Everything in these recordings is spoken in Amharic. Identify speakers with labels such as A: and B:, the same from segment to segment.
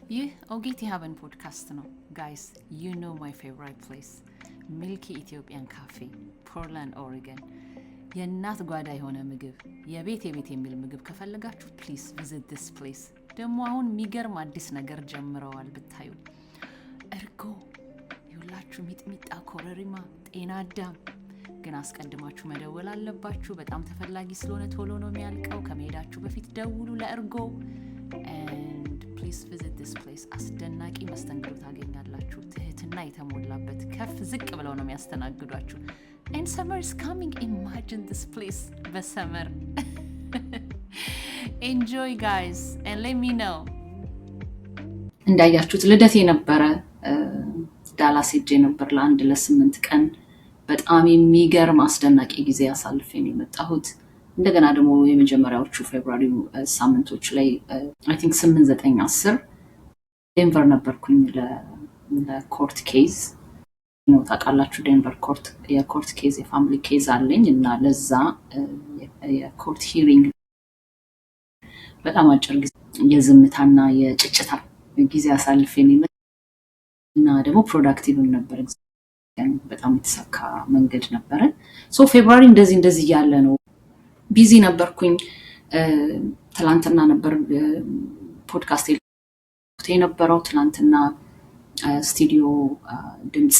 A: ይህ ኦጌቲ ሃበን ፖድካስት ነው። ጋይስ you know my favorite place ሚልኪ ኢትዮጵያን ካፌ ፖርትላንድ ኦሬገን። የእናት ጓዳ የሆነ ምግብ የቤት የሚል ምግብ ከፈለጋችሁ ፕሊዝ visit this place። ደግሞ አሁን የሚገርም አዲስ ነገር ጀምረዋል ብታዩ። እርጎ ይውላችሁ፣ ሚጥሚጣ፣ ኮረሪማ፣ ጤና አዳም። ግን አስቀድማችሁ መደወል አለባችሁ። በጣም ተፈላጊ ስለሆነ ቶሎ ነው የሚያልቀው። ከመሄዳችሁ በፊት ደውሉ ለእርጎ። Please visit this place። አስደናቂ መስተንግዶ ታገኛላችሁ። ትህትና የተሞላበት ከፍ ዝቅ ብለው ነው የሚያስተናግዷችሁ። And summer is coming. Imagine this place በሰመር Enjoy guys and let me know። እንዳያችሁት ልደቴ ነበረ። ዳላስ ሄጄ ነበር ለ8 ቀን። በጣም የሚገርም አስደናቂ ጊዜ አሳልፌ ነው የመጣሁት። እንደገና ደግሞ የመጀመሪያዎቹ ፌብሩዋሪ ሳምንቶች ላይ አይ ቲንክ 8 9 10 ዴንቨር ነበርኩኝ ለኮርት ኬዝ ነው። ታውቃላችሁ ዴንቨር የኮርት ኬዝ የፋሚሊ ኬዝ አለኝ እና ለዛ የኮርት ሂሪንግ በጣም አጭር ጊዜ የዝምታና የጭጭታ ጊዜ አሳልፌ ነው እና ደግሞ ፕሮዳክቲቭ ነበር። በጣም የተሳካ መንገድ ነበረ። ሶ ፌብሩዋሪ እንደዚህ ያለ ነው። ቢዚ ነበርኩኝ። ትላንትና ነበር ፖድካስት የነበረው። ትላንትና ስቱዲዮ ድምጽ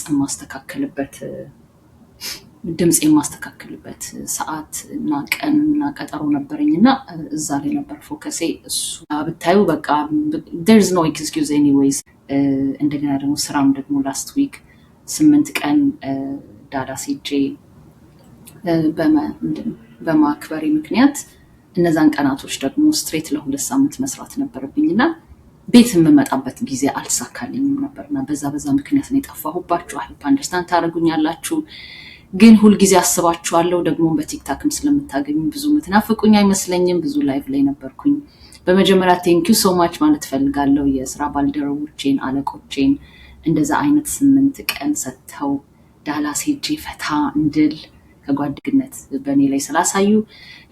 A: የማስተካከልበት ሰዓት እና ቀን እና ቀጠሮ ነበረኝና እዛ ላይ ነበር ፎከሴ። እሱ ብታዩ በቃ there's no excuse anyways። እንደገና ደግሞ ስራም ደግሞ ላስት ዊክ 8 ቀን ዳላስ ሄጄ በማክበሪ ምክንያት እነዛን ቀናቶች ደግሞ ስትሬት ለ2 ሳምንት መስራት ነበርብኝና ቤት የምመጣበት ጊዜ አልሳካልኝም ነበርና በዛ ምክንያት ነው የጠፋሁባችሁ። አንደርስታንድ ታደርጉኛላችሁ። ግን ሁሉ ጊዜ አስባችኋለሁ። ደግሞ በቲክታክም ስለምታገኙ ብዙ ምትናፍቁኝ አይመስለኝም። ብዙ ላይቭ ላይ ነበርኩኝ። በመጀመሪያ ቴንክ ዩ ሶ ማች ማለት ፈልጋለሁ የስራ ባልደረቦቼን፣ አለቆቼን እንደዛ አይነት 8 ቀን ሰጥተው ዳላስ ሄጄ ፈታ እንድል ከጓደኝነት በእኔ ላይ ስላሳዩ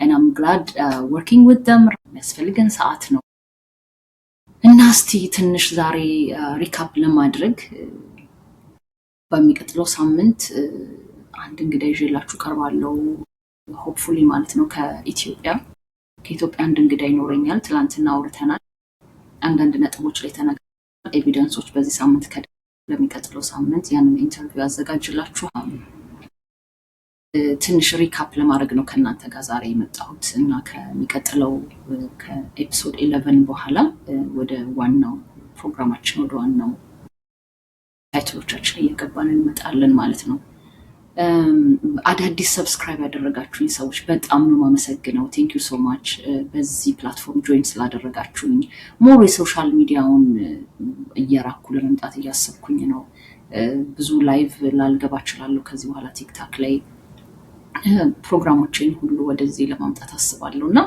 A: and I'm glad working with them። የሚያስፈልገን ሰዓት ነው እና እስቲ ትንሽ ዛሬ ሪካፕ ለማድረግ በሚቀጥለው ሳምንት አንድ እንግዳ ይዤላችሁ ቀርባለሁ። ሆፕፉሊ ማለት ነው ከኢትዮጵያ አንድ እንግዳ ይኖረኛል። ትላንትና አውርተናል። አንዳንድ ነጥቦች ላይ ተነጋግረናል። ኤቪደንሶች በዚህ ሳምንት ለሚቀጥለው ሳምንት ያንን ኢንተርቪው አዘጋጅላችኋል። ትንሽ ሪካፕ ለማድረግ ነው ከእናንተ ጋር ዛሬ የመጣሁት እና ከሚቀጥለው ከኤፒሶድ 11 በኋላ ወደ ዋናው ፕሮግራማችን ወደ ዋናው ታይትሎቻችን እየገባን እንመጣለን ማለት ነው። አዳዲስ ሰብስክራይብ ያደረጋችሁኝ ሰዎች በጣም ነው የማመሰግነው። ቴንክ ዩ ሶ ማች። በዚህ ፕላትፎርም ጆይን ስላደረጋችሁኝ ሞር የሶሻል ሚዲያውን እየራኩ ለመምጣት እያሰብኩኝ ነው። ብዙ ላይቭ ላልገባ እችላለሁ ከዚህ በኋላ ቲክታክ ላይ ፕሮግራሞችን ሁሉ ወደዚህ ለማምጣት አስባለሁ እና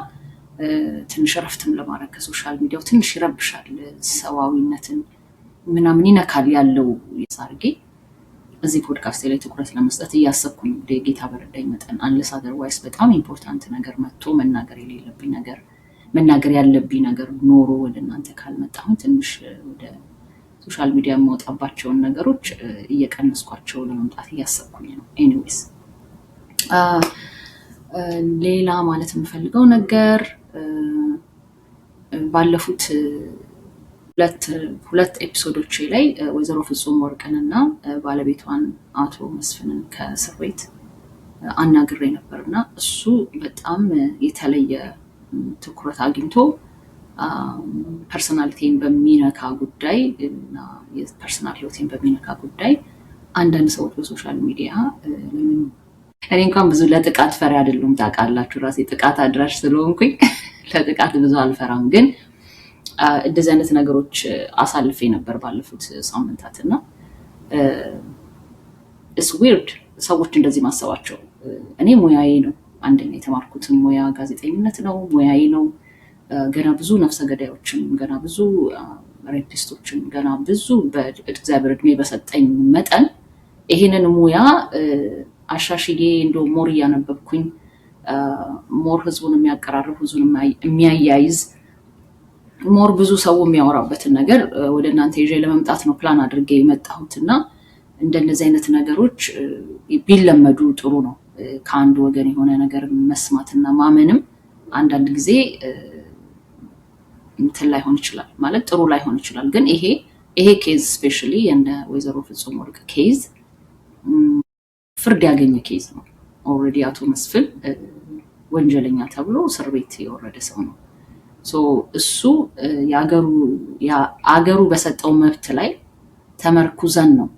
A: ትንሽ ረፍትም ለማድረግ ከሶሻል ሚዲያው ትንሽ ይረብሻል፣ ሰዋዊነትን ምናምን ይነካል ያለው ይሳርጌ እዚህ ፖድካስት ላይ ትኩረት ለመስጠት እያሰብኩኝ ወደ ጌታ በረዳኝ መጠን አንለስ አደርዋይስ በጣም ኢምፖርታንት ነገር መጥቶ መናገር ያለብኝ ነገር ኖሮ ወደ እናንተ ካልመጣሁ ትንሽ ወደ ሶሻል ሚዲያ የማወጣባቸውን ነገሮች እየቀነስኳቸው ለመምጣት እያሰብኩኝ ነው። ኤኒዌይስ ሌላ ማለት የምፈልገው ነገር ባለፉት ሁለት ኤፒሶዶች ላይ ወይዘሮ ፍጹም ወርቅንና ባለቤቷን አቶ መስፍንን ከእስር ቤት አናግሬ ነበርና እሱ በጣም የተለየ ትኩረት አግኝቶ ፐርሰናሊቲን በሚነካ ጉዳይ እና የፐርሰናል ህይወቴን በሚነካ ጉዳይ አንዳንድ ሰዎች በሶሻል ሚዲያ ለምን እኔ እንኳን ብዙ ለጥቃት ፈሪ አይደለም ታውቃላችሁ። ራሴ ጥቃት አድራሽ ስለሆንኩኝ ለጥቃት ብዙ አልፈራም። ግን እንደዚህ አይነት ነገሮች አሳልፌ ነበር ባለፉት ሳምንታትና it's weird ሰዎች እንደዚህ ማሰባቸው። እኔ ሙያዬ ነው፣ አንደኛ የተማርኩት ሙያ ጋዜጠኝነት ነው፣ ሙያዬ ነው። ገና ብዙ ነፍሰ ገዳዮችን፣ ገና ብዙ ሬፒስቶችን፣ ገና ብዙ በእግዚአብሔር እድሜ በሰጠኝ መጠን ይሄንን ሙያ አሻሽዬ እንደው ሞር እያነበብኩኝ ሞር ህዝቡን የሚያቀራርብ ህዝቡን የሚያያይዝ ሞር ብዙ ሰው የሚያወራበትን ነገር ወደ እናንተ ይዤ ለመምጣት ነው ፕላን አድርጌ የመጣሁትና እንደነዚህ አይነት ነገሮች ቢለመዱ ጥሩ ነው። ከአንድ ወገን የሆነ ነገር መስማትና ማመንም አንዳንድ ጊዜ እንትን ላይሆን ይችላል ማለት ጥሩ ላይሆን ይችላል። ግን ይሄ ኬዝ ስፔሻሊ እንደ ወይዘሮ ፍጹም ወርቅ ኬዝ ፍርድ ያገኘ ኬዝ ነው። ኦልሬዲ አቶ መስፍን ወንጀለኛ ተብሎ እስር ቤት የወረደ ሰው ነው። እሱ የአገሩ በሰጠው መብት ላይ ተመርኩዘን ነው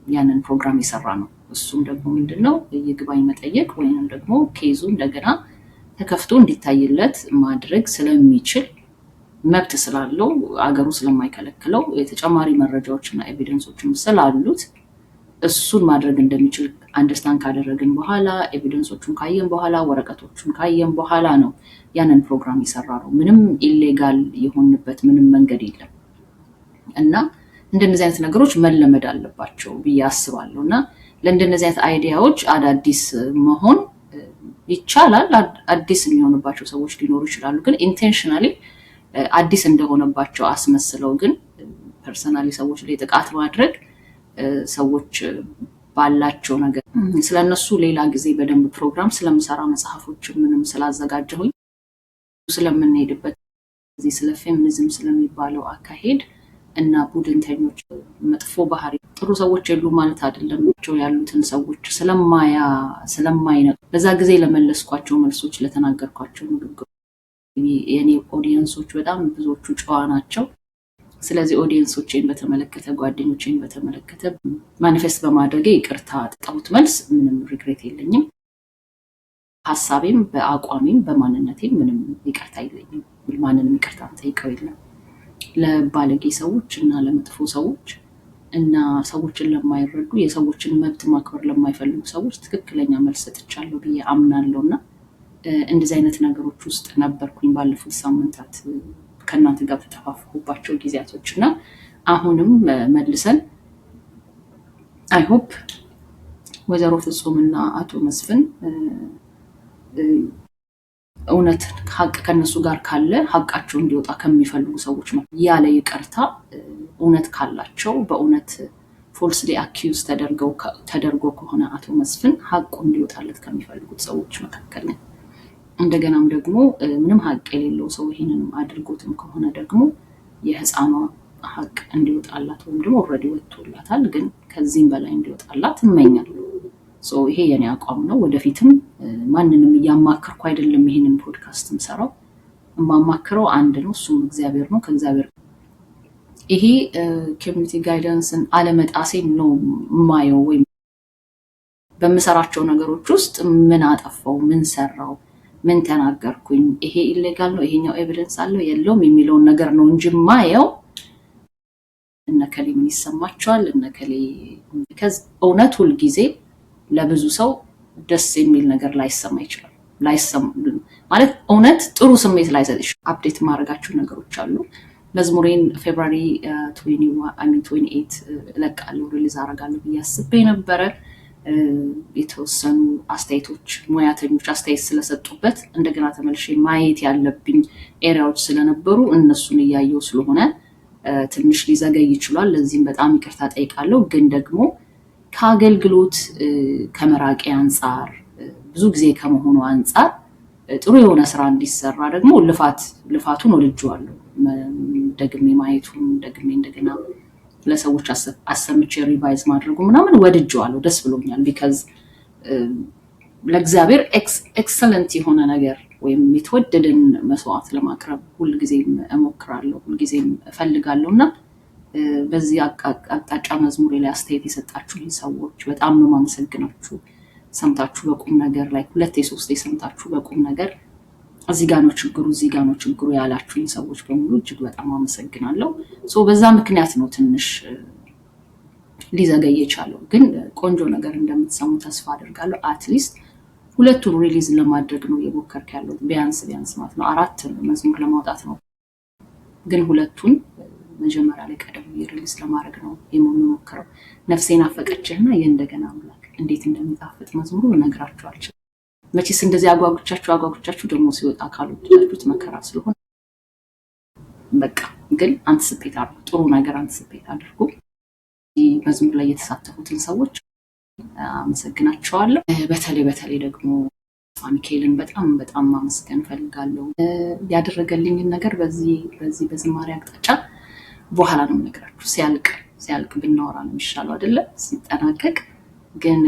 A: ያንን ፕሮግራም የሰራ ነው። እሱም ደግሞ ምንድነው ይግባኝ መጠየቅ ወይንም ደግሞ ኬዙ እንደገና ተከፍቶ እንዲታይለት ማድረግ ስለሚችል መብት ስላለው አገሩ ስለማይከለክለው የተጨማሪ መረጃዎችና ኤቪደንሶችም ስላሉት እሱን ማድረግ እንደሚችል አንደርስታንድ ካደረግን በኋላ ኤቪደንሶቹን ካየን በኋላ ወረቀቶቹን ካየን በኋላ ነው ያንን ፕሮግራም የሰራ ነው። ምንም ኢሌጋል የሆንበት ምንም መንገድ የለም እና እንደነዚህ አይነት ነገሮች መለመድ አለባቸው ብዬ አስባለሁ። እና ለእንደነዚህ አይነት አይዲያዎች አዳዲስ መሆን ይቻላል። አዲስ የሚሆንባቸው ሰዎች ሊኖሩ ይችላሉ። ግን ኢንቴንሽናሊ አዲስ እንደሆነባቸው አስመስለው ግን ፐርሰናሊ ሰዎች ላይ ጥቃት ማድረግ ሰዎች ባላቸው ነገር ስለነሱ ሌላ ጊዜ በደንብ ፕሮግራም ስለምሰራ መጽሐፎች ምንም ስላዘጋጀሁኝ ስለምንሄድበት እዚህ ስለ ፌሚኒዝም ስለሚባለው አካሄድ እና ቡድንተኞች መጥፎ ባህሪ ጥሩ ሰዎች የሉ ማለት አይደለም። ያሉትን ሰዎች ስለማይነቅ በዛ ጊዜ ለመለስኳቸው መልሶች ለተናገርኳቸው ንግግሮች የኔ ኦዲየንሶች በጣም ብዙዎቹ ጨዋ ናቸው። ስለዚህ ኦዲየንሶቼን በተመለከተ ጓደኞቼን በተመለከተ ማኒፌስት በማድረጌ ይቅርታ ጠጣሁት መልስ ምንም ሪግሬት የለኝም። ሐሳቤም በአቋሜም በማንነቴም ምንም ይቅርታ የለኝም። ማንንም ይቅርታ ጠይቀው የለም። ለባለጌ ሰዎች እና ለመጥፎ ሰዎች እና ሰዎችን ለማይረዱ የሰዎችን መብት ማክበር ለማይፈልጉ ሰዎች ትክክለኛ መልስ ሰጥቻለሁ ብዬ አምናለሁና እንደዚህ አይነት ነገሮች ውስጥ ነበርኩኝ ባለፉት ሳምንታት ከእናንተ ጋር ተጠፋፋሁባቸው ጊዜያቶች እና አሁንም መልሰን አይ ሆፕ ወይዘሮ ፍጹምና አቶ መስፍን እውነት ሀቅ ከነሱ ጋር ካለ ሀቃቸው እንዲወጣ ከሚፈልጉ ሰዎች ነው። ያለ ይቅርታ እውነት ካላቸው በእውነት ፎልስሊ አኪዩዝ ተደርጎ ከሆነ አቶ መስፍን ሀቁ እንዲወጣለት ከሚፈልጉት ሰዎች መካከል ነው። እንደገናም ደግሞ ምንም ሀቅ የሌለው ሰው ይሄንን አድርጎትም ከሆነ ደግሞ የህፃኗ ሀቅ እንዲወጣላት ወይም ደግሞ ኦልሬዲ ወጥቶላታል፣ ግን ከዚህም በላይ እንዲወጣላት እመኛለሁ። ይሄ የኔ አቋም ነው። ወደፊትም ማንንም እያማከርኩ አይደለም ይሄንን ፖድካስትም ሰራው የማማክረው አንድ ነው፣ እሱም እግዚአብሔር ነው። ከእግዚአብሔር ይሄ ኮሚኒቲ ጋይዳንስን አለመጣሴ ነው የማየው። ወይም በምሰራቸው ነገሮች ውስጥ ምን አጠፋው፣ ምን ሰራው፣ ምን ተናገርኩኝ፣ ይሄ ኢሌጋል ነው፣ ይሄኛው ኤቪደንስ አለው የለውም የሚለውን ነገር ነው እንጂ ማየው እነከሌ ምን ይሰማቸዋል እነከሌ ከዚ እውነት ሁሉ ጊዜ ለብዙ ሰው ደስ የሚል ነገር ላይሰማ ይችላል። ማለት እውነት ጥሩ ስሜት ላይሰጥሽ አፕዴት ማድረጋቸው ነገሮች አሉ። መዝሙሬን ፌብሩዋሪ 28 እለቃለሁ ሪሊዝ አደርጋለሁ ብዬ አስቤ ነበረ። የተወሰኑ አስተያየቶች ሙያተኞች አስተያየት ስለሰጡበት እንደገና ተመልሼ ማየት ያለብኝ ኤሪያዎች ስለነበሩ እነሱን እያየው ስለሆነ ትንሽ ሊዘገይ ይችላል። ለዚህም በጣም ይቅርታ ጠይቃለሁ። ግን ደግሞ ከአገልግሎት ከመራቄ አንጻር ብዙ ጊዜ ከመሆኑ አንጻር ጥሩ የሆነ ስራ እንዲሰራ ደግሞ ልፋቱን ወድጄዋለሁ። ደግሜ ማየቱን ደግሜ እንደገና ለሰዎች አሰምቼ ሪቫይዝ ማድረጉ ምናምን ወድጄዋለሁ፣ ደስ ብሎኛል። ቢካዝ ለእግዚአብሔር ኤክሰለንት የሆነ ነገር ወይም የተወደደን መስዋዕት ለማቅረብ ሁልጊዜም እሞክራለሁ፣ ሁልጊዜም እፈልጋለሁ እና በዚህ አቅጣጫ መዝሙሬ ላይ አስተያየት የሰጣችሁኝ ሰዎች በጣም ነው የማመሰግናችሁ። ሰምታችሁ በቁም ነገር ላይ 2-3 ሰምታችሁ በቁም ነገር እዚህ ጋር ነው ችግሩ ያላችሁኝ ሰዎች በሙሉ እጅግ በጣም አመሰግናለሁ። በዛ ምክንያት ነው ትንሽ ሊዘገይ የቻለው፣ ግን ቆንጆ ነገር እንደምትሰሙ ተስፋ አደርጋለሁ። አትሊስት ሁለቱን ሪሊዝ ለማድረግ ነው የሞከርኩ ያለው። ቢያንስ ማለት ነው 4 መዝሙር ለማውጣት ነው፣ ግን ሁለቱን መጀመሪያ ላይ ቀደም ሪሊዝ ለማድረግ ነው የምሞክረው። ነፍሴን አፈቀችህና የእንደገና አምላክ እንዴት እንደሚጣፍጥ መዝሙሩ እነግራችሁ አልችልም። መቼስ እንደዚህ አጓጉቻችሁ ደግሞ ሲወጣ ካልወደዳችሁት መከራ ስለሆነ በቃ ግን አንቲሲፔት አድርጉ፣ ጥሩ ነገር አንቲሲፔት አድርጉ። መዝሙር ላይ የተሳተፉትን ሰዎች አመሰግናቸዋለሁ። በተለይ ደግሞ ሚካኤልን በጣም ማመስገን ፈልጋለሁ። ያደረገልኝን ነገር በዚህ በዝማሬ አቅጣጫ በኋላ ነው የምነግራችሁ። ሲያልቅ ብናወራ ነው የሚሻለው አይደለ? ሲጠናቀቅ ግን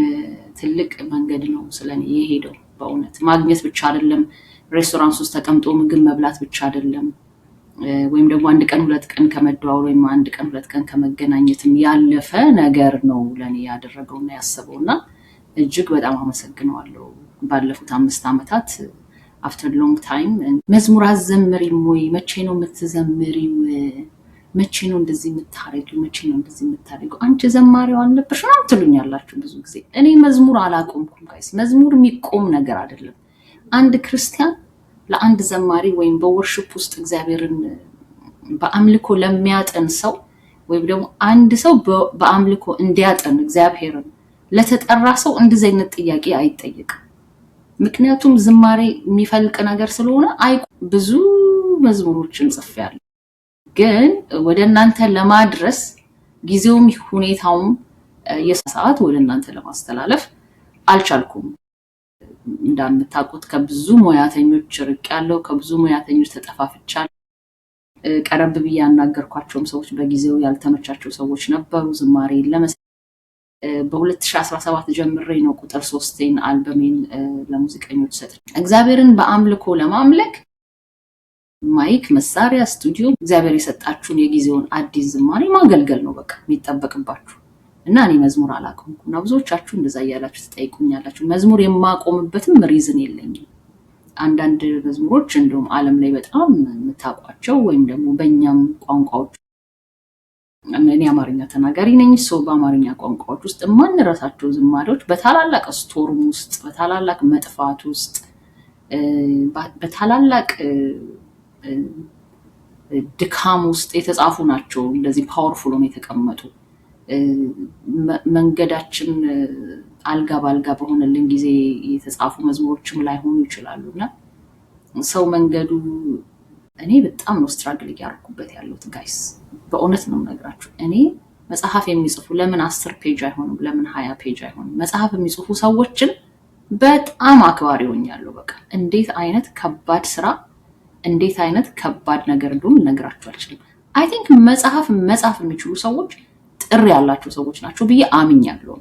A: ትልቅ መንገድ ነው ስለኔ የሄደው። በእውነት ማግኘት ብቻ አይደለም፣ ሬስቶራንት ውስጥ ተቀምጦ ምግብ መብላት ብቻ አይደለም፣ ወይም ደግሞ 1 ቀን 2 ቀን ከመደዋወል ወይም 1 ቀን 2 ቀን ከመገናኘትም ያለፈ ነገር ነው ለኔ ያደረገውና ያሰበውና እጅግ በጣም አመሰግነዋለሁ። ባለፉት 5 ዓመታት after long time መዝሙር አዘምሪም ወይ መቼ ነው የምትዘምሪው? መቼ ነው እንደዚህ የምታረጊው? መቼ ነው እንደዚህ የምታረጊው? አንቺ ዘማሪው አልነበርሽ ነው ትሉኛላችሁ ብዙ ጊዜ። እኔ መዝሙር አላቆምኩም ጋይስ። መዝሙር የሚቆም ነገር አይደለም። አንድ ክርስቲያን ለአንድ ዘማሪ ወይም በወርሺፕ ውስጥ እግዚአብሔርን በአምልኮ ለሚያጠን ሰው ወይም ደግሞ አንድ ሰው በአምልኮ እንዲያጠን እግዚአብሔርን ለተጠራ ሰው እንደዚህ አይነት ጥያቄ አይጠየቅም። ምክንያቱም ዝማሬ የሚፈልቅ ነገር ስለሆነ ብዙ መዝሙሮችን ጽፌያለሁ፣ ግን ወደ እናንተ ለማድረስ ጊዜውም ሁኔታውም የሰዓት ወደ እናንተ ለማስተላለፍ አልቻልኩም። እንደምታውቁት ከብዙ ሙያተኞች ርቄያለሁ፣ ከብዙ ሙያተኞች ተጠፋፍቻለሁ። ቀረብ ብዬ ያናገርኳቸውም ሰዎች በጊዜው ያልተመቻቸው ሰዎች ነበሩ። ዝማሬ በ2017 ጀምሬ ነው ቁጥር 3 አልበሜን ለሙዚቀኞች ሰጥቼ እግዚአብሔርን በአምልኮ ለማምለክ ማይክ፣ መሳሪያ፣ ስቱዲዮ እግዚአብሔር የሰጣችሁን የጊዜውን አዲስ ዝማሬ ማገልገል ነው በቃ የሚጠበቅባችሁ። እና እኔ መዝሙር አላቆምኩና ብዙዎቻችሁ እንደዛ እያላችሁ ትጠይቁኛላችሁ። መዝሙር የማቆምበትም ሪዝን የለኝም። አንዳንድ መዝሙሮች እንደውም ዓለም ላይ በጣም የምታውቋቸው ወይም ደግሞ በእኛም ቋንቋዎች፣ እኔ አማርኛ ተናጋሪ ነኝ፣ ሰው በአማርኛ ቋንቋዎች ውስጥ የማንረሳቸው ዝማሬዎች በታላላቅ ስቶርም ውስጥ በታላላቅ መጥፋት ውስጥ በታላላቅ ድካም ውስጥ የተጻፉ ናቸው። እንደዚህ ፓወርፉል ሆነው የተቀመጡ መንገዳችን አልጋ ባልጋ በሆነልን ጊዜ የተጻፉ መዝሙሮችም ላይሆኑ ይችላሉና ሰው መንገዱ እኔ በጣም ነው ስትራግል እያደረኩበት ያለሁት ጋይስ። በእውነት ነው የምነግራችሁ። እኔ መጽሐፍ የሚጽፉ ለምን 10 ፔጅ አይሆንም? ለምን 20 ፔጅ አይሆንም? መጽሐፍ የሚጽፉ ሰዎችን በጣም አክባሪ ሆኛለሁ። በቃ እንዴት አይነት ከባድ ስራ፣ እንዴት አይነት ከባድ ነገር እንደሆነ ልነግራችሁ አልችልም። አይ ቲንክ መጽሐፍ የሚችሉ ሰዎች ጥሪ ያላቸው ሰዎች ናቸው ብዬ አምኛለሁ።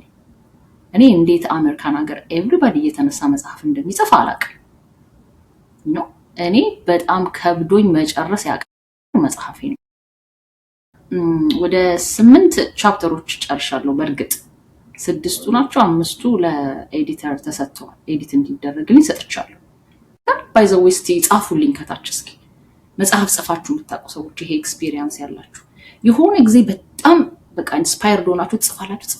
A: እኔ እንዴት አሜሪካን ሀገር ኤቭሪባዲ እየተነሳ መጽሐፍ እንደሚጽፍ አላውቅም ነው። እኔ በጣም ከብዶኝ መጨረስ ያቀረው መጽሐፌ ነው። ወደ 8 ቻፕተሮች ጨርሻለሁ። በእርግጥ 6ቱ ናቸው፣ 5ቱ ለኤዲተር ተሰጥተዋል። ኤዲት እንዲደረግልኝ ሰጥቻለሁ። ባይዘው እስቲ ጻፉልኝ ከታች እስኪ መጽሐፍ ጽፋችሁ የምታውቁ ሰዎች፣ ይሄ ኤክስፒሪየንስ ያላችሁ የሆነ ጊዜ በጣም በቃ ኢንስፓየርድ ሆናችሁ ጽፋላችሁ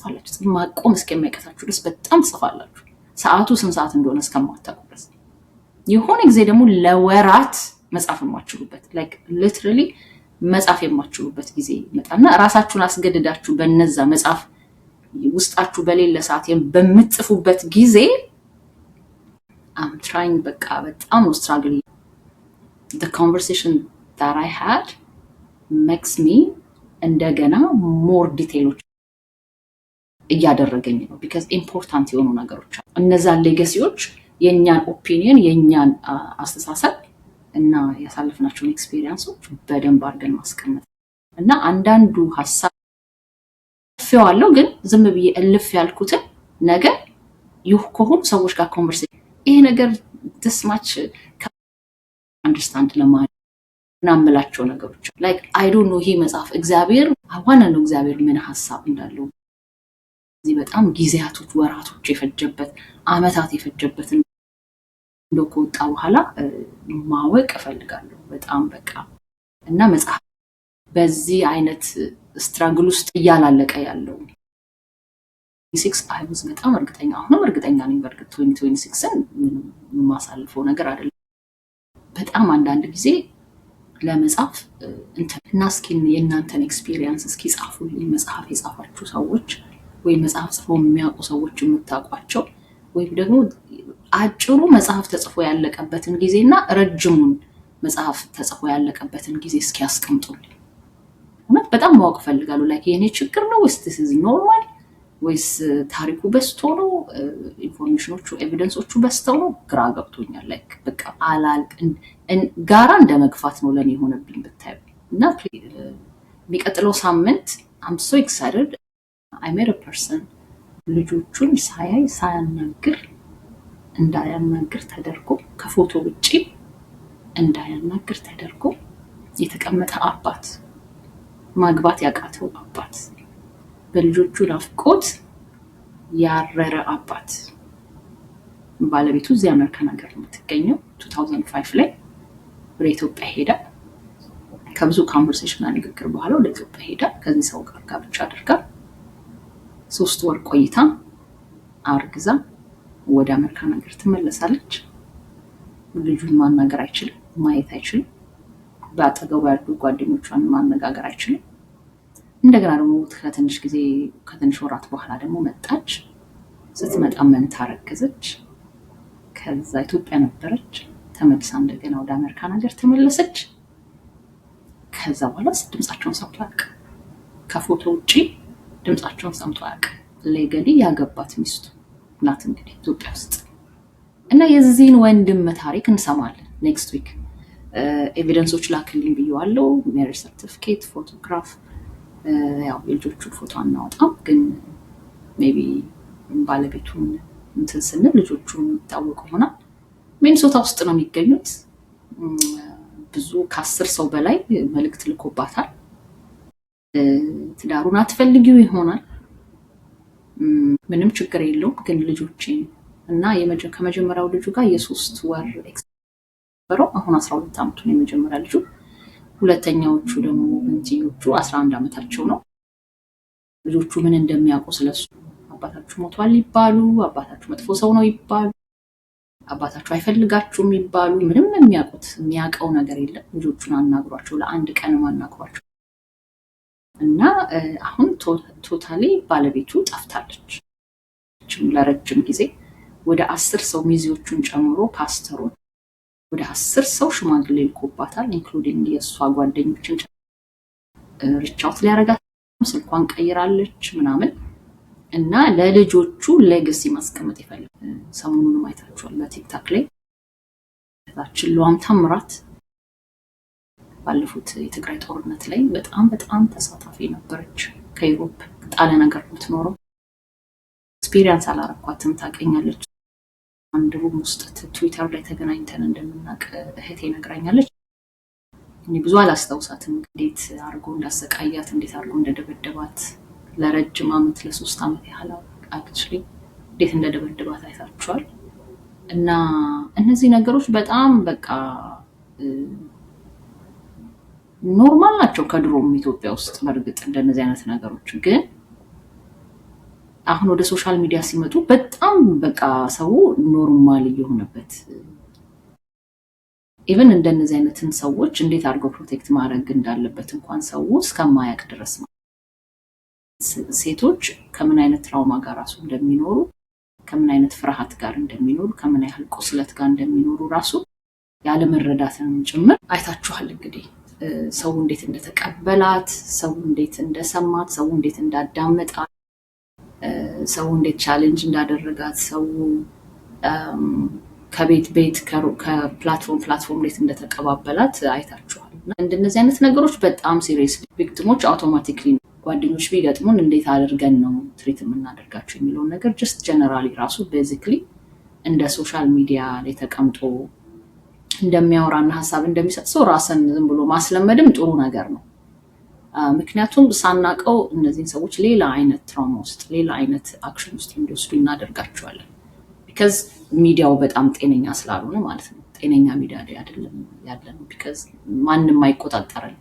A: ማቆም እስከማይቀታችሁ ድረስ በጣም ጽፋላችሁ። ሰዓቱ ስንት ሰዓት እንደሆነ እስከማታውቁ ድረስ የሆነ ጊዜ ደግሞ ለወራት መጻፍ የማትችሉበት ላይክ ሊትራሊ መጻፍ የማትችሉበት ጊዜ ይመጣና ራሳችሁን አስገድዳችሁ በነዛ መጻፍ ውስጣችሁ በሌለ ሰዓት በምትጽፉበት ጊዜ I'm trying በቃ በጣም ነው struggle. The conversation that I had makes me እንደገና more ዲቴይሎች እያደረገኝ ነው because important የሆኑ ነገሮች አሉ። እነዛ ሌጋሲዎች የኛን ኦፒኒየን የኛን አስተሳሰብ እና ያሳለፍናቸውን ኤክስፒሪየንሶች በደንብ አድርገን ማስቀመጥ እና አንዳንዱ ሐሳብ ፈዋለው ግን ዝም ብዬ እልፍ ያልኩትን ነገር ከሆኑ ሰዎች ጋር ኮንቨርሴሽን ይሄ ነገር this much understand ለማለት ናምላቸው ነገሮች like I don't know ይሄ መጽሐፍ እግዚአብሔር አዋና ነው እግዚአብሔር ምን ሐሳብ እንዳለው እዚህ በጣም ጊዜያቶች ወራቶች የፈጀበት አመታት የፈጀበት እንደው ከወጣ በኋላ ማወቅ እፈልጋለሁ በጣም በቃ እና መጽሐፍ በዚህ አይነት ስትራግል ውስጥ እያላለቀ ያለው 26 I was በጣም እርግጠኛ ነኝ በርግጥ 2026ን ማሳልፈው ነገር አይደለም። በጣም አንዳንድ ጊዜ ለመጻፍ እና እስኪ የእናንተን ኤክስፒሪየንስ እስኪ ጻፉልኝ። መጽሐፍ የጻፋችሁ ሰዎች ወይ መጽሐፍ ጽፈው የሚያውቁ ሰዎች የምታውቋቸው ወይ ደግሞ አጭሩ መጽሐፍ ተጽፎ ያለቀበትን ጊዜና ረጅሙን መጽሐፍ ተጽፎ ያለቀበትን ጊዜ እስኪ ያስቀምጡልኝ። እውነት በጣም ማወቅ ፈልጋለሁ። ላይክ የኔ ችግር ነው ወይስ this is normal ወይስ ታሪኩ በስቶ ነው ኢንፎርሜሽኖቹ ኤቪደንሶቹ በስተው ነው? ግራ ገብቶኛል። ላይክ በቃ ጋራ እንደመግፋት ነው ለኔ የሆነብኝ ብታዩ። እና የሚቀጥለው ሳምንት I'm so excited. I met a person ልጆቹን ሳያናግር እንዳያናግር ተደርጎ ከፎቶ ውጪ እንዳያናግር ተደርጎ የተቀመጠ አባት፣ ማግባት ያቃተው አባት፣ በልጆቹ ናፍቆት ያረረ አባት። ባለቤቱ እዚህ አሜሪካን ሀገር ነው የምትገኘው። 2005 ላይ ወደ ኢትዮጵያ ሄዳ ከብዙ ኮንቨርሴሽን ንግግር በኋላ ወደ ኢትዮጵያ ሄዳ ከዚህ ሰው ጋር ጋብቻ አድርጋ 3 ወር ቆይታ አርግዛ ወደ አሜሪካን ሀገር ትመለሳለች። ልጁን ማናገር አይችልም፣ ማየት አይችልም፣ በአጠገቡ ያሉ ጓደኞቿን ማነጋገር አይችልም። እንደገና ደግሞ ከትንሽ ወራት በኋላ ደግሞ መጣች። ስትመጣ መንታ ረገዘች። ከዛ ኢትዮጵያ ነበረች፣ ተመልሳ እንደገና ወደ አሜሪካን ሀገር ተመለሰች። ከዛ በኋላ ድምጻቸውን ሰምቶ አያውቅም። ከፎቶ ውጪ ድምጻቸውን ሰምቶ አያውቅም። ሌገሊ ያገባት ሚስቱ ናት እንግዲህ ኢትዮጵያ ውስጥ። እና የዚህን ወንድም ታሪክ እንሰማለን ኔክስት ዊክ። ኤቪደንሶች ላክልኝ ብየዋለሁ። ሜሪጅ ሰርቲፊኬት፣ ፎቶግራፍ። ያው የልጆቹን ፎቶ አናወጣም፣ ግን ሜቢ ባለቤቱን እንትን ስንል ልጆቹ የሚታወቁ ይሆናል። ሚኒሶታ ውስጥ ነው የሚገኙት። ብዙ ከ10 ሰው በላይ መልእክት ልኮባታል። ትዳሩን አትፈልጊው ይሆናል፣ ምንም ችግር የለውም፣ ግን ልጆቼን እና ከመጀመሪያው ልጁ ጋር የ3 ወር ኤክስፐረው አሁን 12 ዓመቱ ነው የመጀመሪያ ልጁ። ሁለተኛዎቹ ደግሞ እንቲዮቹ 11 ዓመታቸው ነው። ልጆቹ ምን እንደሚያውቁ ስለሱ አባታችሁ ሞቷል ይባሉ፣ አባታችሁ መጥፎ ሰው ነው ይባሉ፣ አባታችሁ አይፈልጋችሁም ይባሉ፣ ምንም የሚያውቀው ነገር የለም። ልጆቹን አናግሯቸው፣ ለአንድ ቀን አናግሯቸው። እና አሁን ቶታሊ ባለቤቱ ጠፍታለች ለረጅም ጊዜ። ወደ 10 ሰው ሚዜዎቹን ጨምሮ ፓስተሩን ወደ 10 ሰው ሽማግሌ ልኮባታል፣ ኢንክሉዲንግ የእሷ ጓደኞችን ሪቻውት ሊያረጋት ስልኳን ቀይራለች ምናምን። እና ለልጆቹ ሌጋሲ ማስቀመጥ ይፈልጋል። ሰሞኑንም አይታችኋል በቲክታክ ላይ ታችን ለዋም ታምራት ባለፉት የትግራይ ጦርነት ላይ በጣም ተሳታፊ ነበረች። ከዩሮፕ ጣሊያን ሀገር የምትኖረው ኤክስፒሪየንስ አላረኳትም፣ ታውቀኛለች። አንድ ሩም ውስጥ ትዊተር ላይ ተገናኝተን እንደምናውቅ እህቴ ነግራኛለች። እኔ ብዙ አላስታውሳትም፣ እንዴት አድርጎ እንዳሰቃያት፣ እንዴት አድርጎ እንደደበደባት ለረጅም ዓመት ለ3 ዓመት ያህል አክቹሊ እንዴት እንደደበደባት አይታችኋል። እና እነዚህ ነገሮች በጣም በቃ ኖርማል ናቸው ከድሮም ኢትዮጵያ ውስጥ። በእርግጥ እንደነዚህ አይነት ነገሮች ግን አሁን ወደ ሶሻል ሚዲያ ሲመጡ በጣም በቃ ሰው ኖርማል እየሆነበት፣ ኢቭን እንደነዚህ አይነትን ሰዎች እንዴት አድርገው ፕሮቴክት ማድረግ እንዳለበት እንኳን ሰው እስከማያውቅ ድረስ ነው። ሴቶች ከምን አይነት ትራውማ ጋር ራሱ እንደሚኖሩ፣ ከምን አይነት ፍርሃት ጋር እንደሚኖሩ፣ ከምን ያህል ቁስለት ጋር እንደሚኖሩ ራሱ ያለ መረዳትን ጭምር አይታችኋል። እንግዲህ ሰው እንዴት እንደተቀበላት፣ ሰው እንዴት እንደሰማት፣ ሰው እንዴት እንዳዳመጣት፣ ሰው እንዴት ቻሌንጅ እንዳደረጋት፣ ሰው ከቤት ከፕላትፎርም እንዴት እንደተቀባበላት አይታችኋል። እንደነዚህ አይነት ነገሮች በጣም ሲሪየስ ቪክቲሞች አውቶማቲክሊ ጓደኞች ቢገጥሙን እንዴት አድርገን ነው ትሪት የምናደርጋቸው የሚለውን ነገር ጀስት ጀነራሊ ራሱ ቤዚክሊ እንደ ሶሻል ሚዲያ ላይ ተቀምጦ እንደሚያወራና ሀሳብ እንደሚሰጥ ሰው ራስን ዝም ብሎ ማስለመድም ጥሩ ነገር ነው። ምክንያቱም ሳናቀው እነዚህን ሰዎች ሌላ አይነት ትራውማ ውስጥ፣ ሌላ አይነት አክሽን ውስጥ እንዲወስዱ እናደርጋቸዋለን። ቢካዝ ሚዲያው በጣም ጤነኛ ስላልሆነ ማለት ነው። ጤነኛ ሚዲያ ላይ አይደለም ያለነው። ቢካዝ ማንም አይቆጣጠረን።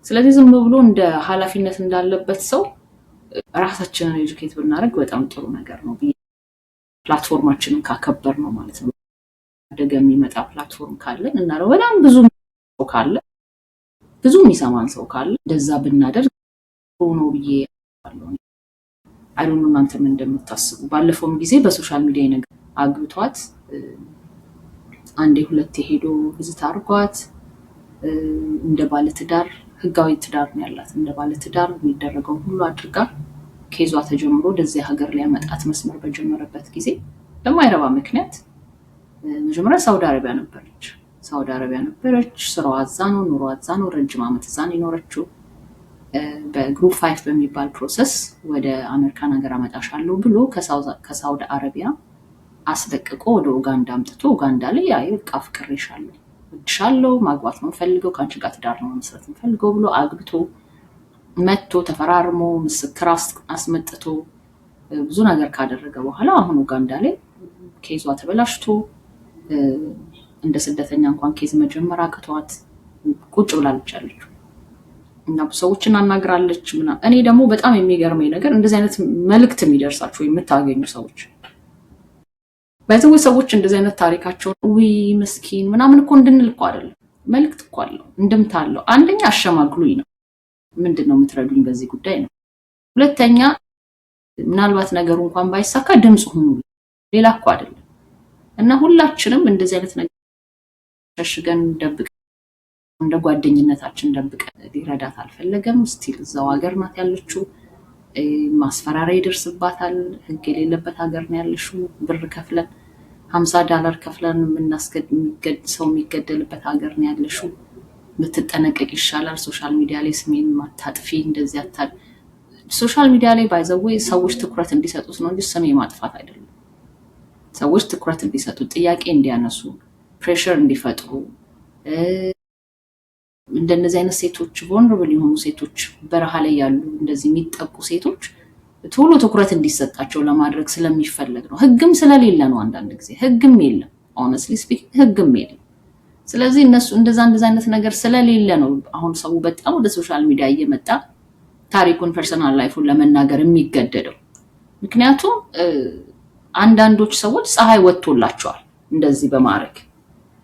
A: ስለዚህ ዝም ብሎ እንደ ኃላፊነት እንዳለበት ሰው ራሳችንን ኤጁኬት ብናደርግ በጣም ጥሩ ነገር ነው። ፕላትፎርማችንን ካከበር ነው ማለት ነው። አደገ የሚመጣ ፕላትፎርም ካለን እና በጣም ብዙ ሰው ካለ፣ ብዙ የሚሰማን ሰው ካለ እንደዛ ብናደርግ ጥሩ ነው ብዬ አለው። አይዶን እናንተ ምን እንደምታስቡ። ባለፈውም ጊዜ በሶሻል ሚዲያ ነገር አግብቷት አንዴ ሁለቴ ሄዶ ቪዚት አድርጓት እንደ ባለ ትዳር ህጋዊ ትዳር ነው ያላት እንደ ባለ ትዳር የሚደረገው ሁሉ አድርጋ ኬዟ ተጀምሮ ወደዚህ ሀገር ላይ ያመጣት መስመር በጀመረበት ጊዜ በማይረባ ምክንያት መጀመሪያ ሳውዲ አረቢያ ነበረች ስራዋ እዛ ነው ኑሮዋ እዛ ነው ረጅም ዓመት እዛ ነው የኖረችው በግሩፕ 5 በሚባል ፕሮሰስ ወደ አሜሪካን ሀገር አመጣሻለሁ ብሎ ከሳውዲ አረቢያ አስለቅቆ ወደ ኡጋንዳ አምጥቶ ኡጋንዳ ላይ አይ በቃ ፍቅሬሻለሁ ወድሻለሁ ማግባት ነው ፈልገው ካንቺ ጋር ትዳር ነው መስራት ፈልገው ብሎ አግብቶ መጥቶ ተፈራርሞ ምስክር አስመጥቶ ብዙ ነገር ካደረገ በኋላ አሁን ኡጋንዳ ላይ ኬዟ ተበላሽቶ እንደ ስደተኛ እንኳን ኬዝ መጀመር አቅቷት ቁጭ ብላለች ያለችው እና ሰዎችን አናግራለች ምናምን እኔ ደግሞ በጣም የሚገርመኝ ነገር እንደዚህ አይነት መልእክት የሚደርሳችሁ የምታገኙ ሰዎች በዚህ ሰዎች እንደዚህ አይነት ታሪካቸው ምስኪን ምናምን እኮ እንድንል እኮ አይደለም መልእክት እኮ አለው እንድምታ አለው አንደኛ አሸማግሉኝ ነው ምንድነው የምትረዱኝ በዚህ ጉዳይ ነው ሁለተኛ ምናልባት ነገሩ እንኳን ባይሳካ ድምጽ ሁኑ ሌላ እኮ አይደለም እና ሁላችንም እንደዚህ አይነት ነገር ተሽገን ደብቀን እንደ ጓደኝነታችን ደብቀን ሊረዳት አልፈለገም ስቲል እዛው ሀገር ናት ያለችው ማስፈራሪያ ይደርስባታል ህግ የሌለበት ሀገር ነው ያለሽው ብር ከፍለን $50 ከፍለን ሰው የሚገደልበት ሀገር ነው ያለሽው ምትጠነቀቅ ይሻላል ሶሻል ሚዲያ ላይ ስሜን ማታጥፊ እንደዚህ አታል ሶሻል ሚዲያ ላይ ባይዘው ሰዎች ትኩረት እንዲሰጡት ነው እንጂ ስሜ ማጥፋት አይደለም ሰዎች ትኩረት እንዲሰጡት ጥያቄ እንዲያነሱ ፕሬሸር እንዲፈጥሩ እንደነዚህ አይነት ሴቶች vulnerable የሆኑ ሴቶች በረሃ ላይ ያሉ እንደዚህ የሚጠቁ ሴቶች ቶሎ ትኩረት እንዲሰጣቸው ለማድረግ ስለሚፈልግ ነው ህግም ስለሌለ ነው አንዳንድ ጊዜ ህግም የለም honestly speaking ህግም የለም ስለዚህ እነሱ እንደዛ አይነት ነገር ስለሌለ ነው አሁን ሰው በጣም ወደ ሶሻል ሚዲያ እየመጣ ታሪኩን ፐርሰናል ላይፉን ለመናገር የሚገደደው ምክንያቱም አንዳንዶች ሰዎች ፀሐይ ወጥቶላቸዋል እንደዚህ በማድረግ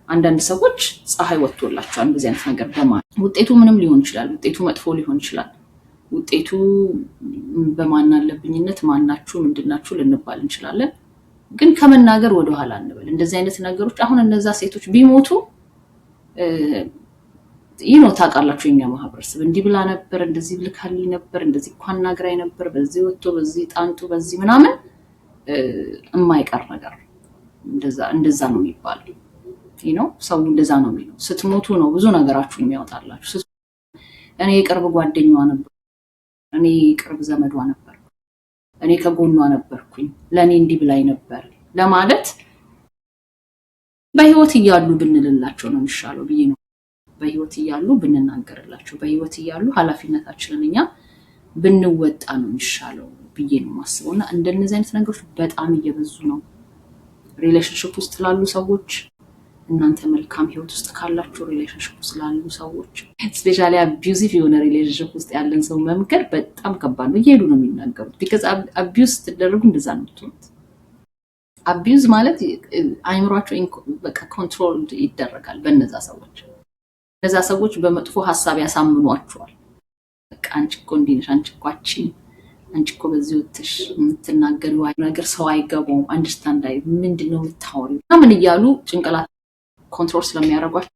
A: አንዳንድ ሰዎች ፀሐይ ወጥቶላቸዋል እንደዚህ አይነት ነገር በማድረግ ውጤቱ ምንም ሊሆን ይችላል ውጤቱ መጥፎ ሊሆን ይችላል ውጤቱ በማናለብኝነት ማናችሁ ምንድናችሁ ልንባል እንችላለን ግን ከመናገር ወደ ኋላ አንበል እንደዚህ አይነት ነገሮች አሁን እነዛ ሴቶች ቢሞቱ ታውቃላችሁ የኛ ማህበረሰብ እንዲህ ብላ ነበር እንደዚህ ብልካልኝ ነበር እንደዚህ እንኳን ናግራይ ነበር በዚህ ወጥቶ በዚህ ጣንቱ በዚህ ምናምን የማይቀር ነገር እንደዛ ነው የሚባለው ሰው እንደዛ ነው የሚለው ስትሞቱ ነው ብዙ ነገራችሁን የሚያወጣላችሁ እኔ የቅርብ ጓደኛዋ ነበር እኔ የቅርብ ዘመዷ ነበር እኔ ከጎኗ ነበርኩኝ ለኔ እንዲህ ብላይ ነበር ለማለት በህይወት ይያሉ ብንልላቸው ነው የሚሻለው ብዬ ነው በህይወት ይያሉ ብንናገርላቸው በህይወት ይያሉ ኃላፊነታችንን እኛ ብንወጣ ነው የሚሻለው ብዬ ነው ማስበውና እንደነዚህ አይነት ነገሮች በጣም እየበዙ ነው ሪሌሽንሺፕ ውስጥ ላሉ ሰዎች እናንተ መልካም ህይወት ውስጥ ካላችሁ ሪሌሽንሺፕ ውስጥ ላሉ ሰዎች ስፔሻሊ አቢዩዚቭ የሆነ ሪሌሽንሺፕ ውስጥ ያለን ሰው መምከር በጣም ከባድ ነው እየሄዱ ነው የሚናገሩት because abuse ተደረጉ እንደዛ ነው የምትሆኑት abuse ማለት አይምሯቸው በቃ ኮንትሮል ይደረጋል በእነዛ ሰዎች በመጥፎ ሐሳብ ያሳምኗቸዋል በቃ አንቺ እኮ እንዲነሽ አንቺ እኮ በዚህ ወጥሽ የምትናገሪው ነገር ሰው አይገባውም አንደርስታንድ ምንድነው የምታወሪው ምን እያሉ ጭንቅላት ኮንትሮል ስለሚያደርጓቸው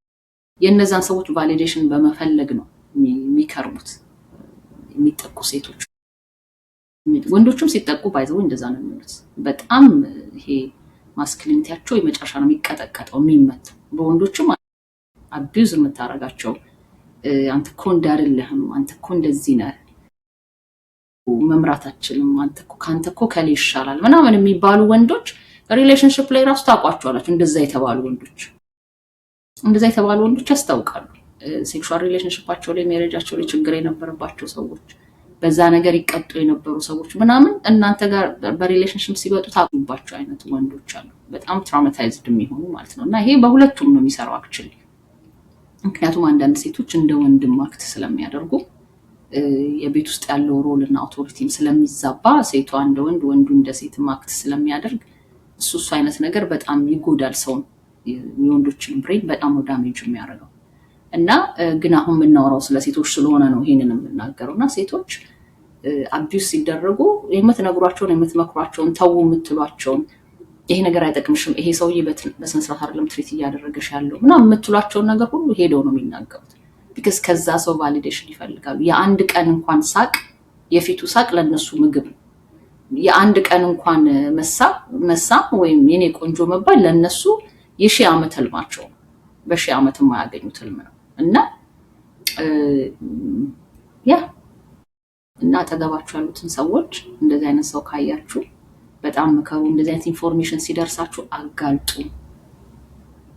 A: የነዛን ሰዎች ቫሊዴሽን በመፈለግ ነው የሚከርሙት የሚጠቁ ሴቶች ወንዶችም ሲጠቁ ባይዘው እንደዛ ነው የሚሉት በጣም ይሄ ማስኩሊኒቲያቸው የመጨረሻ ነው የሚቀጠቀጠው የሚመታው በወንዶችም አቢዩዝ የምታረጋቸው አንተ እኮ እንዳይደለህም አንተ እኮ እንደዚህ ነህ መምራታችንም አንተ እኮ ከሌ ይሻላል ምናምን የሚባሉ ወንዶች ሪሌሽንሺፕ ላይ ራሱ ታቋቸዋላችሁ እንደዛ የተባሉ ወንዶች ያስታውቃሉ ሴክሹዋል ሪሌሽንሺፓቸው ላይ ሜሬጃቸው ላይ ችግር የነበረባቸው ሰዎች በዛ ነገር ይቀጡ የነበሩ ሰዎች ምናምን እናንተ ጋር በሪሌሽንሺፕ ሲወጡ ታቁባቸው አይነት ወንዶች አሉ በጣም ትራውማታይዝድ የሚሆኑ ማለት ነውና ይሄ በሁለቱም ነው የሚሰራው አክቹሊ ምክንያቱም አንዳንድ ሴቶች እንደ ወንድም አክት ስለሚያደርጉ የቤት ውስጥ ያለው ሮል እና አውቶሪቲም ስለሚዛባ ሴቷ እንደ ወንዱ እንደ ሴት አክት ስለሚያደርግ እሱ አይነት ነገር በጣም ይጎዳል ሰው የወንዶችን ብሬን በጣም ነው ዳሜጅ የሚያደርገው እና ግን አሁን የምናወራው ስለ ሴቶች ስለሆነ ነው ይሄንን የምናገረውና ሴቶች አቢዩስ ሲደረጉ የምትነግሯቸውን የምትመክሯቸውን ተው የምትሏቸውን ይሄ ነገር አይጠቅምሽም፣ ይሄ ሰውዬ በስነ ስርዓት አይደለም ትሪት እያደረገሽ ያለው ምናምን የምትሏቸውን ነገር ሁሉ ሄደው ነው የሚናገሩት። ቢካዝ ከዛ ሰው ቫሊዴሽን ይፈልጋሉ። የአንድ ቀን እንኳን ሳቅ፣ የፊቱ ሳቅ ለነሱ ምግብ ነው። የአንድ ቀን እንኳን መሳም ወይም የኔ ቆንጆ መባል ለነሱ የሺህ ዓመት ህልማቸው ነው። በሺህ ዓመት የማያገኙት ህልም ነው። እና ያ እና አጠገባችሁ ያሉትን ሰዎች እንደዚህ አይነት ሰው ካያችሁ በጣም ምከሩ። እንደዚህ አይነት ኢንፎርሜሽን ሲደርሳችሁ አጋልጡ።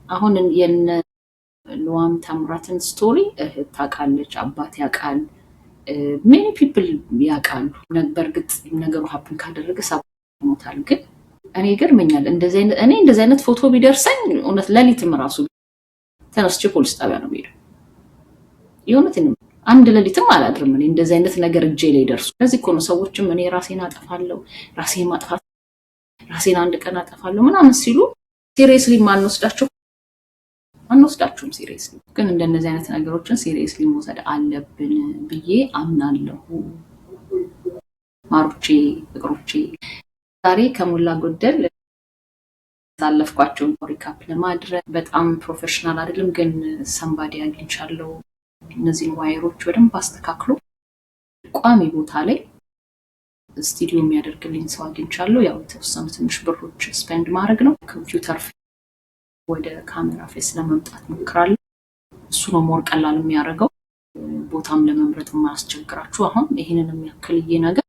A: አሁን የነ ሉዋም ታምራትን ስቶሪ እህት ታውቃለች፣ አባት ያውቃል፣ ሜኒ ፒፕል ያውቃሉ። በእርግጥ ነገሩ ሀፕን ካደረገ ሰሞታል። ግን እኔ ይገርመኛል እንደዚህ አይነት ፎቶ ቢደርሰኝ እውነት ሌሊትም ራሱ ተነስቼ ፖሊስ ጣቢያ ነው የምሄደው። የእውነት አንድ ሌሊትም አላድርም እኔ እንደዚህ አይነት ነገር እጄ ላይ ደርሱ። ለዚህ እኮ ነው ሰዎችም እኔ ራሴን አጠፋለሁ፣ ራሴን ማጥፋት፣ ራሴን አንድ ቀን አጠፋለሁ ምናምን ሲሉ ሲሪየስሊ አንወስዳችሁም ሲሪየስሊ። ግን እንደነዚህ አይነት ነገሮችን ሲሪየስሊ መውሰድ አለብን ብዬ አምናለሁ። ማሮቼ፣ ፍቅሮቼ ዛሬ ከሞላ ጎደል ሳለፍኳቸውን ሪካፕ ለማድረግ በጣም ፕሮፌሽናል አይደለም፣ ግን ሰምባዲ አግኝቻለሁ። እነዚህን ዋየሮች በደንብ አስተካክሎ ቋሚ ቦታ ላይ ስቱዲዮ የሚያደርግልኝ ሰው አግኝቻለሁ። ያው የተወሰኑ ትንሽ ብሮች ስፔንድ ማድረግ ነው። ኮምፒውተር ወደ ካሜራ ፌስ ለመምጣት ሞክራለሁ። እሱ ነው ሞር ቀላል የሚያደርገው፣ ቦታም ለመምረጥ የማያስቸግራችሁ። አሁን ይህንን የሚያክልዬ ነገር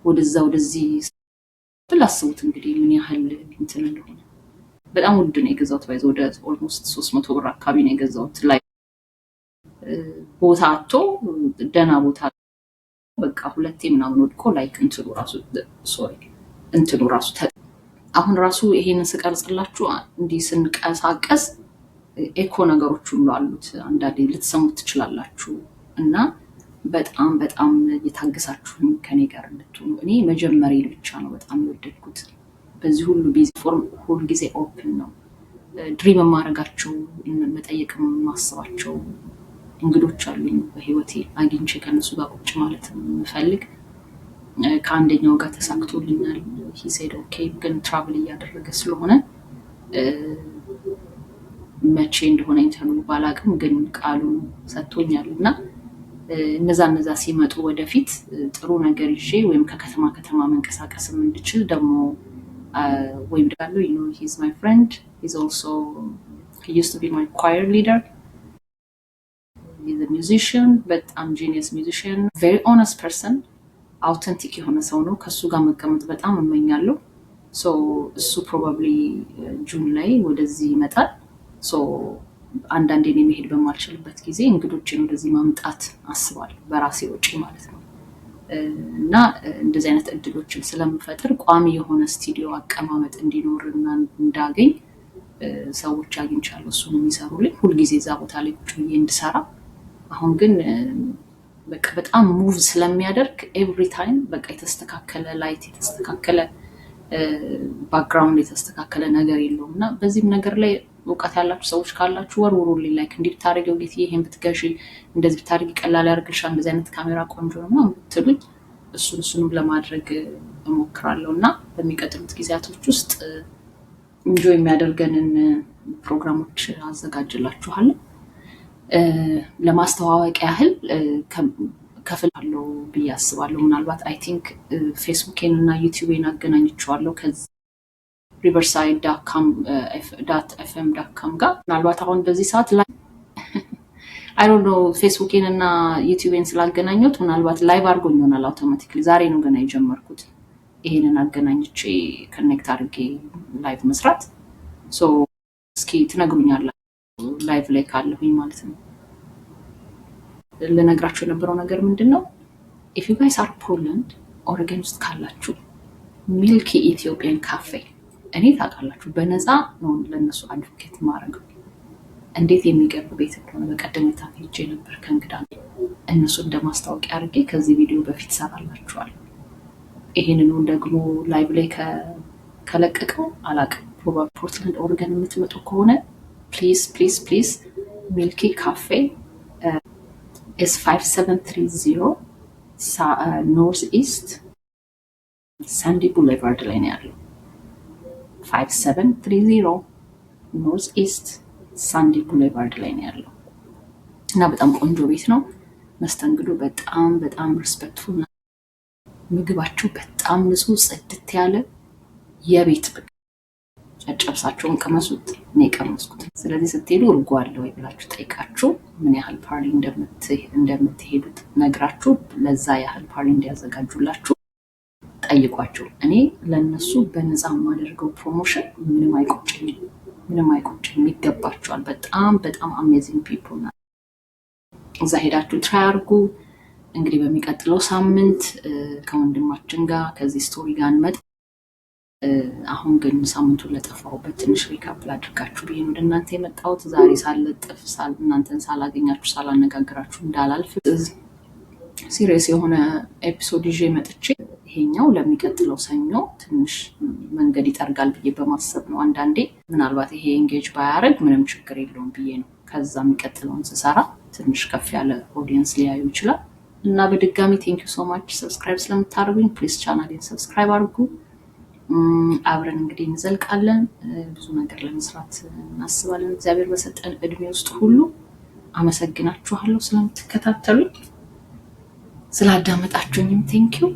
A: ወደዚህ ብላስቡት እንግዲህ ምን ያህል እንትን እንደሆነ። በጣም ውድ ነው የገዛሁት። ባይዘ ወደ ኦልሞስት 300 ብር አካባቢ ነው የገዛሁት። ላይ ቦታ አቶ ደና ቦታ በቃ ሁለቴ ምናምን ወድቆ ላይክ እንትኑ ራሱ አሁን ራሱ ይሄንን ስቀርጽላችሁ እንዲህ ስንቀሳቀስ ኤኮ ነገሮች ሁሉ አሉት። አንዳንዴ ልትሰሙት ትችላላችሁ። እና በጣም በጣም እየታገሳችሁኝ ከኔ ጋር እንድትሆኑ። እኔ መጀመሪያ ብቻ ነው በጣም የወደድኩት። በዚህ ሁሉ ቢዚ ፎርም ሁሉ ጊዜ ኦፕን ነው። ድሪም የማደርጋቸው መጠየቅ የማስባቸው እንግዶች አሉኝ በህይወቴ አግኝቼ ከነሱ ጋር ቁጭ ማለት የምፈልግ። ከአንደኛው ጋር ተሳክቶልኛል። ሂ ሴድ ኦኬ፣ ግን ትራቭል እያደረገ ስለሆነ መቼ እንደሆነ ኢንተርቪው ባላቅም ግን ቃሉ ሰጥቶኛል። እና እነዛ ሲመጡ ወደፊት ጥሩ ነገር ይዤ ወይም ከከተማ መንቀሳቀስም እንድችል ደግሞ ወይም ደግሞ he's my friend, he's also he used to be my choir leader, he's a musician, but I'm genius musician, very honest person, authentic የሆነ ሰው ነው። ከሱ ጋር መቀመጥ በጣም እመኛለሁ። so እሱ probably ጁን ላይ ወደዚህ ይመጣል። so አንዳንዴ እኔ መሄድ በማልችልበት ጊዜ እንግዶችን ወደዚህ ማምጣት አስባለሁ፣ በራሴ ወጪ ማለት ነው። እና እንደዚህ አይነት እድሎችን ስለምፈጥር ቋሚ የሆነ ስቱዲዮ አቀማመጥ እንዲኖርና እንዳገኝ ሰዎች አግኝቻለሁ። እሱን የሚሰሩልኝ ሁልጊዜ እዛ ቦታ ላይ ቁጭ ብዬ እንድሰራ። አሁን ግን በቃ በጣም ሙቭ ስለሚያደርግ ኤቭሪ ታይም በቃ የተስተካከለ ላይት፣ የተስተካከለ ባክግራውንድ፣ የተስተካከለ ነገር የለውም። እና በዚህም ነገር ላይ እውቀት ያላችሁ ሰዎች ካላችሁ ወርውሩልኝ። ላይክ እንዲህ ብታደርጊው ጌት ይሄን ብትገዢ እንደዚህ ብታደርጊ ቀላል ያደርግልሻል፣ እንደዚህ አይነት ካሜራ ቆንጆ ነው ምናምን ብትሉኝ እሱንም ለማድረግ እሞክራለሁ። እና በሚቀጥሉት ጊዜያቶች ውስጥ ኢንጆይ የሚያደርገንን ፕሮግራሞች አዘጋጅላችኋለሁ። ለማስተዋወቅ ያህል ከፍላለሁ ብዬ አስባለሁ። ምናልባት አይ ቲንክ ፌስቡኬን እና ዩቲዩቤን አገናኝቼዋለሁ ከዚህ riverside.fm.com ጋር። ምናልባት አሁን በዚህ ሰዓት ላይ I don't know ፌስቡኬን እና ዩቲዩቤን ስላገናኘሁት ምናልባት ላይቭ አድርጎኝ ይሆናል አውቶማቲክሊ። ዛሬ ነው ገና የጀመርኩት ይሄንን አገናኝቼ ኮኔክት አድርጌ ላይቭ መስራት። ሶ እስኪ ትነግሩኛላችሁ ላይቭ ላይ ካለሁኝ ማለት ነው። ልነግራችሁ የነበረው ነገር ምንድነው? if you guys are Poland ኦሬገን ውስጥ ካላችሁ ሚልኪ ኢትዮጵያን ካፌ እኔ ታውቃላችሁ በነፃ ነው ለነሱ አድቮኬት ማድረግ። እንዴት የሚገርም ቤት እንደሆነ በቀደም ሄጄ ነበር ከእንግዳ እነሱ እንደማስታወቂያ አድርጌ ከዚህ ቪዲዮ በፊት ሰራላችኋለሁ። ይሄንን ደግሞ ላይቭ ላይ ከለቀቀው አላውቅም። ፕሮባብሊ ፖርትላንድ ኦሬገን የምትመጡ ከሆነ ፕሊዝ ሚልኪ ካፌ S5730 ኖርዝ ኢስት ሳንዲ ቡሌቫርድ ላይ ነው ያለው። 5730 ኖርዝ ኢስት ሳንዲ ቡሌቫርድ ላይ ነው ያለው እና በጣም ቆንጆ ቤት ነው። መስተንግዶ በጣም በጣም ሪስፔክትፉል ነው። ምግባቸው በጣም ንጹህ ጽድት ያለ የቤት ጨጨብሳቸውን ቅመሱት። እኔ ቀመስኩት። ስለዚህ ስትሄዱ እርጎ አለ ወይ ብላችሁ ጠይቃችሁ ምን ያህል ፓርቲ እንደምትሄዱት ነግራችሁ ለዛ ያህል ፓርቲ እንዲያዘጋጁላችሁ ጠይቋቸው። እኔ ለነሱ በነፃ የማደርገው ፕሮሞሽን ምንም አይቆጭኝም፣ ይገባቸዋል። በጣም በጣም አሜዚንግ ፒፕል ናቸው። እዛ ሄዳችሁ ትራይ አድርጉ። እንግዲህ በሚቀጥለው ሳምንት ከወንድማችን ጋር ከዚህ ስቶሪ ጋር እንመጣ። አሁን ግን ሳምንቱን ለጠፋሁበት ትንሽ ሪካፕ ላድርጋችሁ ብዬ ወደ እናንተ የመጣሁት። ዛሬ ሳልለጥፍ እናንተን ሳላገኛችሁ ሳላነጋግራችሁ እንዳላልፍ ሲሪየስ የሆነ ኤፒሶድ ይዤ መጥቼ ይሄኛው ለሚቀጥለው ሰኞ ትንሽ መንገድ ይጠርጋል ብዬ በማሰብ ነው። አንዳንዴ ምናልባት ይሄ ኤንጌጅ ባያደርግ ምንም ችግር የለውም ብዬ ነው። ከዛ የሚቀጥለውን ስሰራ ትንሽ ከፍ ያለ ኦዲየንስ ሊያዩ ይችላል እና በድጋሚ ቴንኪዩ ሶ ማች ሰብስክራይብ ስለምታደርጉኝ ፕሊዝ ቻናሌን ሰብስክራይብ አድርጉ። አብረን እንግዲህ እንዘልቃለን። ብዙ ነገር ለመስራት እናስባለን። እግዚአብሔር በሰጠን እድሜ ውስጥ ሁሉ አመሰግናችኋለሁ ስለምትከታተሉኝ፣ ስላዳመጣችሁኝም ቴንኪዩ።